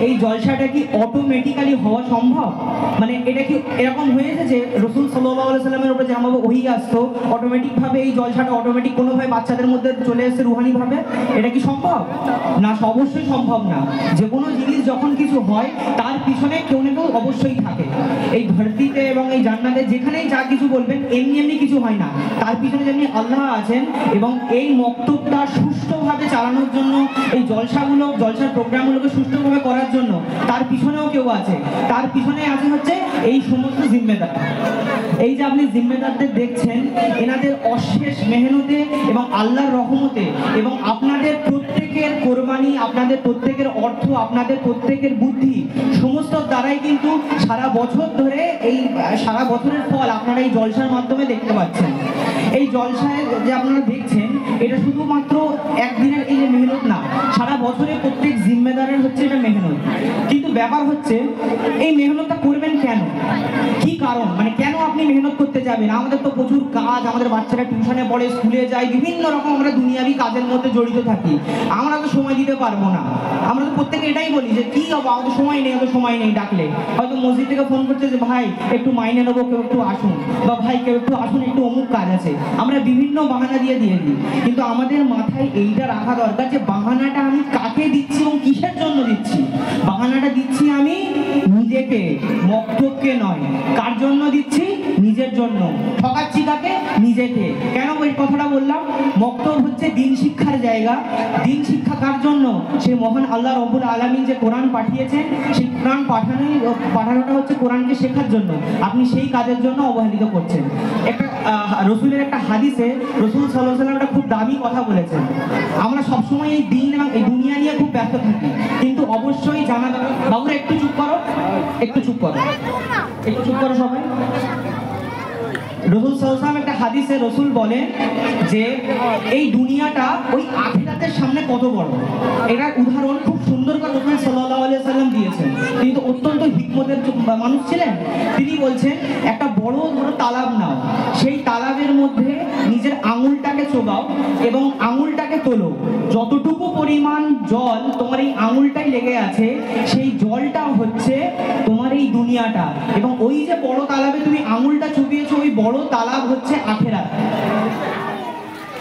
এই জলসাটা কি অটোমেটিক্যালি হওয়া সম্ভব? মানে এটা কি এরকম হয়েছে যে রাসূল সাল্লাল্লাহু আলাইহি সাল্লামের উপরে যেমনভাবে ওহী আসতো অটোমেটিকভাবে এই জলসাটা অটোমেটিক কোনোভাবে বাচ্চাদের মধ্যে চলে এসে রুহানিভাবে? এটা কি সম্ভব? না, অবশ্যই সম্ভব না। যে কোনো জিনিস যখন কিছু হয় তার পিছনে কেউ না কেউ অবশ্যই থাকে। এই ধরতিতে এবং এই জান্নাতে যেখানেই যা কিছু বলবেন এমনি এমনি কিছু হয় না, তার পিছনে যেমনি আল্লাহ আছেন এবং এই মক্তবটা সুষ্ঠুভাবে চালানোর জন্য, এই জলসার প্রোগ্রামগুলোকে সুষ্ঠুভাবে করার জন্য তার পিছনেও কেউ আছে। তার পিছনে আছে হচ্ছে এই সমস্ত জিম্মেদার। এই যে আপনি জিম্মেদারদের দেখছেন, এনাদের অশেষ মেহনতে এবং আল্লাহর রহমতে এবং আপনাদের প্রত্যেকের কোরবানি, আপনাদের প্রত্যেকের অর্থ, আপনাদের প্রত্যেকের বুদ্ধি সমস্ত দ্বারাই কিন্তু সারা বছর ধরে এই সারা বছরের ফল আপনারা এই জলসার মাধ্যমে দেখতে পাচ্ছেন। এই জলসায় যে আপনারা দেখছেন এটা শুধুমাত্র একদিনের এই যে মেহনত না, সারা বছরে প্রত্যেক জিম্মেদারের হচ্ছে এটা মেহনত। কিন্তু ব্যাপার হচ্ছে এই মেহনতটা করবেন কেন, কি কারণ, মানে কেন আপনি মেহনত করতে যাবেন? আমাদের তো প্রচুর কাজ, আমাদের বাচ্চারা টিউশনে পড়ে, স্কুলে যায়, বিভিন্ন রকম আমরা দুনিয়াবি কাজের মধ্যে জড়িত থাকি, আমরা তো সময় দিতে পারবো না। আমরা তো প্রত্যেকে এটাই বলি যে কি হবে, আমাদের সময় নেই, আমাদের সময় নেই। ডাকলে হয়তো মসজিদ থেকে ফোন করছে যে ভাই একটু মাইনে নেবো, কেউ একটু আসুন, বা ভাই কেউ একটু আসুন, একটু অমুক কাজ আছে। আমরা বিভিন্ন বাহানা দিয়ে দিই, কিন্তু আমাদের মাথায় এইটা রাখা দরকার যে বাহানাটা আমি কাকে দিচ্ছি এবং কিসের জন্য দিচ্ছি। বাহানাটা দিচ্ছি আমি নিজেকে, মক্তবকে নয়। কার জন্য দিচ্ছি? নিজের জন্য। ঠকাচ্ছি কাকে? নিজেকে। কেন এই কথাটা বললাম? মক্তব হচ্ছে দিন শিক্ষার জায়গা। দিন শিক্ষা কার জন্য? সেই মহান আল্লাহ রব্বুল আলামিন যে কোরআন পাঠিয়েছেন, সেই কোরআন পাঠানোটা হচ্ছে কোরআনকে শেখার জন্য। আপনি সেই কাজের জন্য অবহেলিত করছেন। একটা রসুলের একটা হাদিসে রসুল সাল্লাল্লাহু আলাইহি ওয়াসাল্লাম একটা খুব দামি কথা বলেছেন। আমরা সবসময় এই দিন এবং এই দুনিয়া নিয়ে খুব ব্যস্ত থাকি, কিন্তু অবশ্যই জানা দরকার। বাবুরা একটু চুপ করো, একটু চুপ করো, একটু চুপ করো সবাই। রসুল সাল্লাল্লাহু আলাইহি ওয়াসাল্লাম একটা হাদিসে রসুল বলেন যে এই দুনিয়াটা ওই আখিরাতের সামনে কত বড়। এটার উদাহরণ খুব সুন্দর করে রসুল সাল্লাল্লাহু আলাইহি ওয়াসাল্লাম দিয়েছেন। তিনি তো অত্যন্ত হিকমতের মানুষ ছিলেন। তিনি বলছেন একটা বড় তালাব নাও, সেই তালাবের মধ্যে নিজের আঙুলটাকে চোবাও এবং আঙুলটাকে তোলো। যতটুকু পরিমাণ জল তোমার এই আঙুলটাই লেগে আছে, সেই জলটা হচ্ছে তোমার এই দুনিয়াটা। এবং ওই যে বড় তালাবে তুমি আঙুলটা চুবিয়েছো, ওই বড় তালাব হচ্ছে আখিরাত।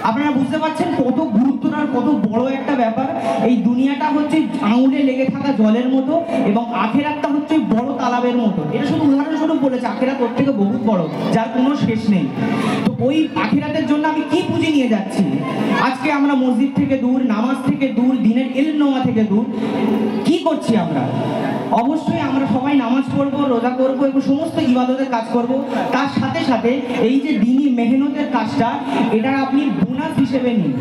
আপনারা বুঝতে পারছেন কত গুরুত্ব আর কত বড় একটা ব্যাপার। এই দুনিয়াটা হচ্ছে আঙুলে লেগে থাকা জলের মতো এবং আখিরাতটা হচ্ছে বড় তালাবের মতো। এটা শুধু উদাহরণস্বরূপ বলেছে, আখিরাত ওর থেকে বহুত বড়, যার কোনো শেষ নেই। তো ওই আখিরাতের জন্য আমি কি পুঁজি নিয়ে যাচ্ছি? আজকে আমরা মসজিদ থেকে দূর, নামাজ থেকে দূর, দিনের ইলম নেওয়া থেকে দূর। কি করছি আমরা? অবশ্যই আমরা সবাই নামাজ পড়বো, রোজা করবো এবং সমস্ত ইবাদতের কাজ করব। তার সাথে সাথে এই যে দিনী মেহনতের কাজটা, এটা আপনি বোনাস হিসেবে নিন।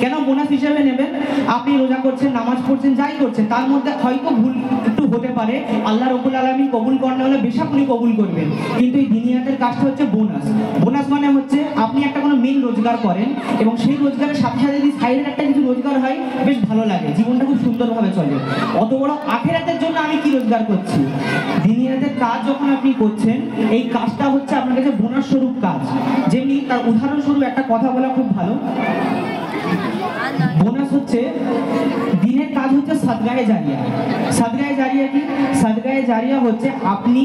কেন বোনাস হিসেবে নেবেন? আপনি রোজা করছেন, নামাজ পড়ছেন, যাই করছেন, তার মধ্যে হয়তো ভুল একটু হতে পারে। আল্লাহ রাব্বুল আলামিন কবুল করেন হলে বেশক উনি কবুল করবেন, কিন্তু এই দিনিয়াতের কাজটা হচ্ছে বোনাস। বোনাস মানে হচ্ছে আপনি একটা কোনো মেন রোজগার করেন এবং সেই রোজগারের সাথে সাথে যদি সাইডের একটা কিছু রোজগার হয়, বেশ ভালো লাগে, জীবনটা খুব সুন্দরভাবে চলে। অত বড় আখিরাতের জন্য আমি কি রোজগার করছি? দিনিয়াতের কাজ যখন আপনি করছেন, এই কাজটা হচ্ছে আপনার কাছে বোনাস স্বরূপ কাজ। যেমনি তার উদাহরণস্বরূপ একটা কথা বলা খুব ভালো। বোনাস হচ্ছে দিনের কাজ হচ্ছে সাদগায়ে জারিয়া। সাদগায়ে জারিয়া কি? সাদগায়ে জারিয়া হচ্ছে আপনি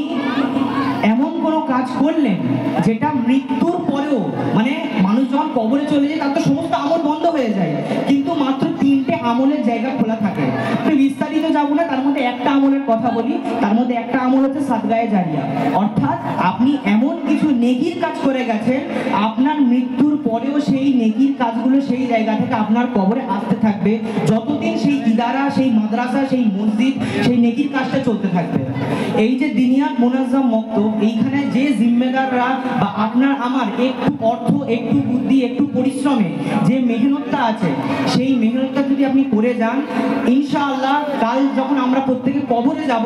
এমন কোনো কাজ করলেন যেটা মৃত্যুর পরেও, মানে মানুষ যখন কবরে চলে যায় তার তো সমস্ত আমল বন্ধ হয়ে যায়, কিন্তু মাত্র 3টে আমলের জায়গা খোলা থাকে। আমি বিস্তারিত যাবো না, তার মধ্যে একটা আমলের কথা বলি। তার মধ্যে একটা আমল হচ্ছে সাদগায়ে জারিয়া, অর্থাৎ আপনি এমন কিছু নেকির কাজ করে গেছেন, আপনার মৃত্যুর পরেও সেই নেকির কাজগুলো সেই জায়গা থেকে আপনার কবরে আসতে থাকবে, যতদিন সেই ইদারা, সেই মাদ্রাসা, সেই মসজিদ, সেই নেকির কাজটা চলতে থাকবে। এই যে দিনিয়াত মুনাজ্জাম মক্তব, এইখানে যে জিম্মেদাররা বা আপনার আমার একটু অর্থ, একটু বুদ্ধি, একটু পরিশ্রমে যে মেহনতটা আছে, সেই মেহনতটা যদি আপনি করে যান, ইনশাআল্লাহ কাল যখন আমরা প্রত্যেকে কবরে যাব,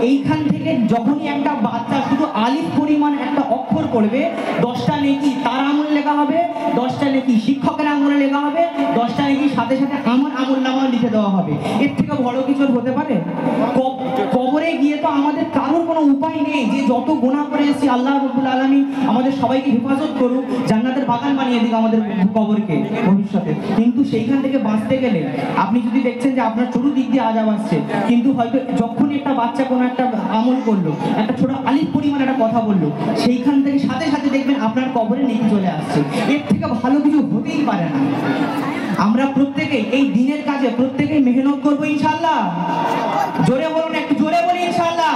এইখান থেকে যখনই একটা বাচ্চা শুধু আলিফ পরিমাণ একটা অক্ষর পড়বে, 10টা নেকি তার আমল লেখা হবে, 10টা নেকি শিক্ষকের আমলে লেখা হবে, 10টা নেকি সাথে সাথে আমার আমল নামাও লিখে দেওয়া হবে। এর থেকে বড় কিছু হতে পারে? কবরে গিয়ে তো আমাদের কারোর কোনো উপায় নেই যে যত গুনাহ করে এসেছি, আল্লাহ রাব্বুল আলামিন আমাদের সবাইকে হেফাজত করুক, জান্নাতের বাগান বানিয়ে দিক আমাদের কবরকে ভবিষ্যতে। কিন্তু সেইখান থেকে বাঁচতে গেলে আপনি যদি দেখছেন যে আপনার চতুর্দিক দিয়ে আযাব আসছে, কিন্তু হয়তো যখন একটা বাচ্চা কোনো একটা আমল করলো, একটা ছোট আলিফ পরিমাণ একটা কথা বললো, সেইখান থেকে সাথে সাথে দেখবেন আপনার কবরে নেকি চলে আসছে। এর থেকে ভালো কিছু হতেই পারে না। আমরা প্রত্যেকেই এই দিনের কাজে প্রত্যেকেই মেহনত করবো ইনশাআল্লাহ। জোরে বলুন, একটু জোরে বলি ইনশাআল্লাহ।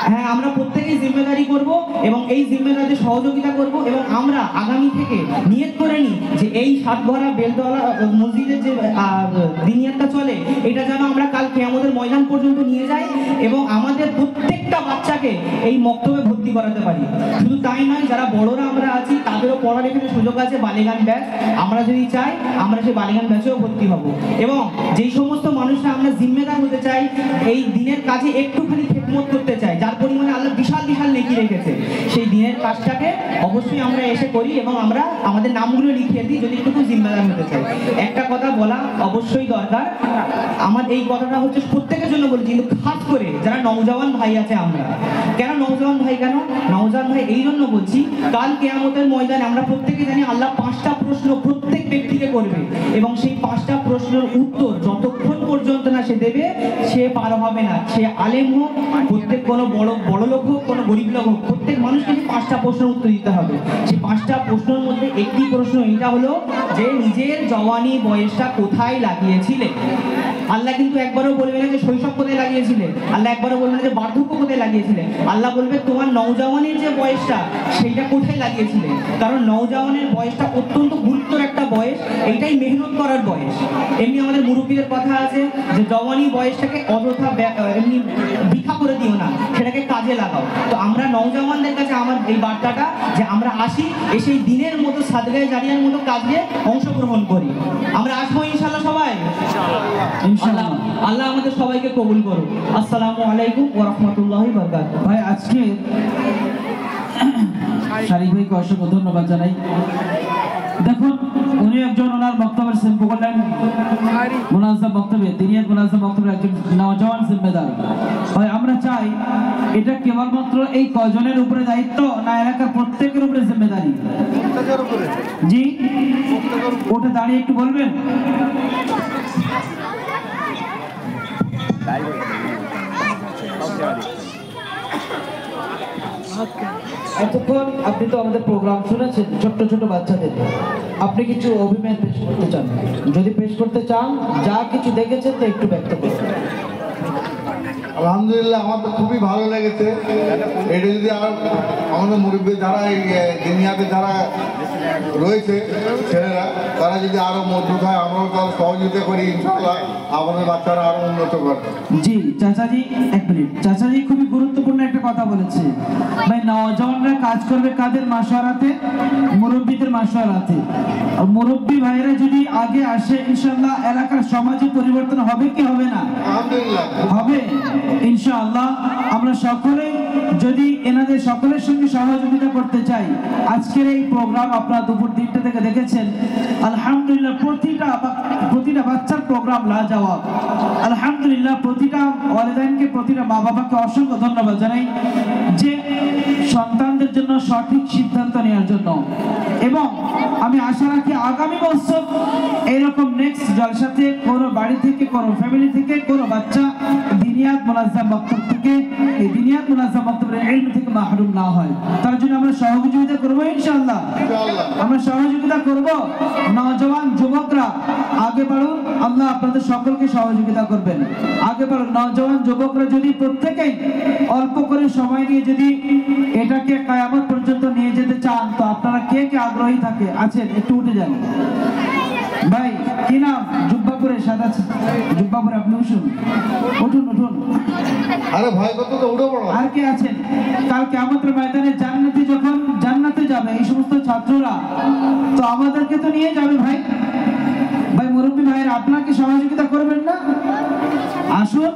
হ্যাঁ, আমরা প্রত্যেকেই জিম্মেদারি করব এবং এই জিম্মেদারিতে সহযোগিতা করব এবং আমরা আগামী থেকে নিয়ত করে নিই যে এই সাতঘরা বেলতলা মসজিদের যে দিনিয়াতটা চলে, এটা যেন আমরা কাল কিয়ামতের ময়দান পর্যন্ত নিয়ে যাই এবং আমাদের প্রত্যেকটা বাচ্চাকে এই মক্তবে ভর্তি করাতে পারি। শুধু তাই নয়, যারা বড়রা আমরা আছি তাদেরও পড়ার এখানে সুযোগ আছে, বালিগান ব্যাচ। আমরা যদি চাই আমরা সেই বালিগান ব্যাচেও ভর্তি হব এবং যেই সমস্ত মানুষরা আমরা জিম্মেদার হতে চাই, এই দিনের কাজে একটুখানি খেদমত করতে চাই, যার পরিমাণে আল্লাহ বিশাল বিশাল নেকি রেখেছে, সেই দিনের কাজটাকে অবশ্যই আমরা এসে করি এবং আমরা আমাদের নামগুলো লিখিয়ে দিই যদি একটু জিম্মেদার হতে চাই। একটা কথা বলা অবশ্যই দরকার, আমার এই কথাটা হচ্ছে প্রত্যেকের জন্য বলছি, কিন্তু খাস করে যারা নওজওয়ান ভাই আছে আমরা। কেন নওজওয়ান ভাই? কেন নওজওয়ান ভাই এই জন্য বলছি, কাল কিয়ামতের ময়দানে আমরা প্রত্যেকে জানি আল্লাহ 5টা প্রশ্ন প্রত্যেক ব্যক্তিকে করবে এবং সেই 5টা প্রশ্নের উত্তর যতক্ষণ পর্যন্ত না সে দেবে সে পার হবে না। সে আলেম হোক, প্রত্যেক কোনো বড় লোক হোক, কোনো গরিব লোক হোক, প্রত্যেক মানুষকে 5টা প্রশ্নের উত্তর দিতে হবে। সেই 5টা প্রশ্নের মধ্যে একটি প্রশ্ন এটা হলো যে নিজের জওয়ানি বয়সটা কোথায় লাগিয়েছিলে। আল্লাহ কিন্তু একবারও বলবে না যে শৈশব কোথায় লাগিয়েছিলে, আল্লাহ একবারও বলবে না যে বার্ধক্য কোথায় লাগিয়েছিলে। আল্লাহ বলবে তোমার নওজওয়ানির যে বয়সটা সেইটা কোথায় লাগিয়েছিলে। কারণ নওজওয়ানের বয়সটা অত্যন্ত গুরুত্বর একটা বয়স, এইটাই মেহনত করার বয়স। এমনি আমাদের মুরব্বীদের কথা আছে যে জওয়ানি বয়সটাকে অযথা এমনি বৃথা করে দিও না, সেটাকে কাজে লাগাও। তো আমরা নওজওয়ানদের কাছে আমার এই বার্তাটা যে আমরা আসি, এসে দিনের মতো সাদগায়ে জারিয়ার মতো কাজে অংশগ্রহণ করি। আমরা আসবো ইনশাআল্লাহ সবাই, ইনশাআল্লাহ। আল্লাহ আমাদের সবাইকে কবুল করুন। আসসালামু আলাইকুম ওয়া রাহমাতুল্লাহি ওয়া বারাকাতুহু। ভাই আজকে শারিক ভাইকে অসংখ্য ধন্যবাদ জানাই। দেখুন, উনি একজন ওনার বক্তব্যের শিল্প করলেন মুনাজ্জাম বক্তব্যে, তিনি মুনাজ্জাম বক্তব্যের একজন নওজওয়ান জিম্মেদার। ভাই আমরা চাই এটা কেবলমাত্র এই কজনের উপরে দায়িত্ব না এলাকার প্রত্যেকের উপরে জিম্মেদারি? জি, ওটা দাঁড়িয়ে একটু বলবেন। এতক্ষণ আপনি তো আমাদের প্রোগ্রাম শুনেছেন ছোট্ট ছোট বাচ্চাদের, আপনি কিছু অভিমত পেশ করতে চান? যদি পেশ করতে চান, যা কিছু দেখেছেন তো একটু ব্যক্ত করুন। আলহামদুলিল্লাহ, আমার তো খুবই ভালো লেগেছে। এটা যদি আর আমাদের মুরব্বী যারা এই দুনিয়াতে যারা রয়েছে ছেলেরা, তারা যদি আরো মজবুত হয়, আমরাও তার সহযোগিতা করি, ইনশাআল্লাহ আমাদের বাচ্চারা আরো উন্নত করবে। জি চাচাজি, এক মিনিট। চাচাজি খুবই গুরুত্বপূর্ণ একটা কথা বলেছে। ভাই নওজওয়ানরা কাজ করবে কাদের মাশওয়ারাতে? মুরব্বীদের মাশওয়ারাতে। আর মুরব্বী ভাইরা যদি আগে আসে, ইনশাআল্লাহ এলাকার সমাজে পরিবর্তন হবে কি হবে না? আলহামদুলিল্লাহ হবে ইনশাআল্লাহ। আমরা সকলে যদি এনাদের সকলের সঙ্গে সহযোগিতা করতে চাই, আজকের এই প্রোগ্রাম আপনারা দুপুর 3টা থেকে দেখেছেন, আলহামদুলিল্লাহ প্রতিটা বাচ্চার প্রোগ্রাম লাজবাব। আলহামদুলিল্লাহ প্রতিটা ওয়ালিদাইনকে, প্রতিটা মা বাবাকে অসংখ্য ধন্যবাদ জানাই যে সন্তানদের জন্য সঠিক সিদ্ধান্ত নেওয়ার জন্য। এবং আমি আশা রাখি আগামী বছর এরকম নেক্সট জলসাতে কোনো বাড়ি থেকে, কোনো ফ্যামিলি থেকে কোনো বাচ্চা দিনিয়াত মুনাজ্জাম বক্তব্য থেকে, এই দিনিয়াত মুনাজ্জাম বক্তব্যের ইলম থেকে মাহরুম না হয়। তার জন্য আমরা সহযোগিতা করবো ইনশাআল্লাহ। আমরা সহযোগিতা করব। নওজওয়ান যুবকরা আগে বাড়ুন, আল্লাহ আপনাদের সকলকে সহযোগিতা করবেন। আগে বাড়ুন। নওজওয়ান যুবকরা যদি প্রত্যেকেই অল্প করে সময় নিয়ে যদি এটাকে কিয়ামত পর্যন্ত নিয়ে যেতে চান, তো আপনারা কে কে আগ্রহী আছেন একটু উঠে যান। ভাই কি নাম? জুব্বাপুরে সাদা জুব্বাপুরে, আপনি উঠুন উঠুন উঠুন। আরে ভাই কত তো উঠে পড়ো। আর কে আছেন? কাল কিয়ামতের ময়দানে জান্নাতে যখন জান্নাতে যাবে এই সমস্ত ছাত্ররা, তো আমাদেরকে তো নিয়ে যাবে ভাই। ভাই মুরব্বী ভাইয়ের আপনাকে সহযোগিতা করবেন না? আসুন।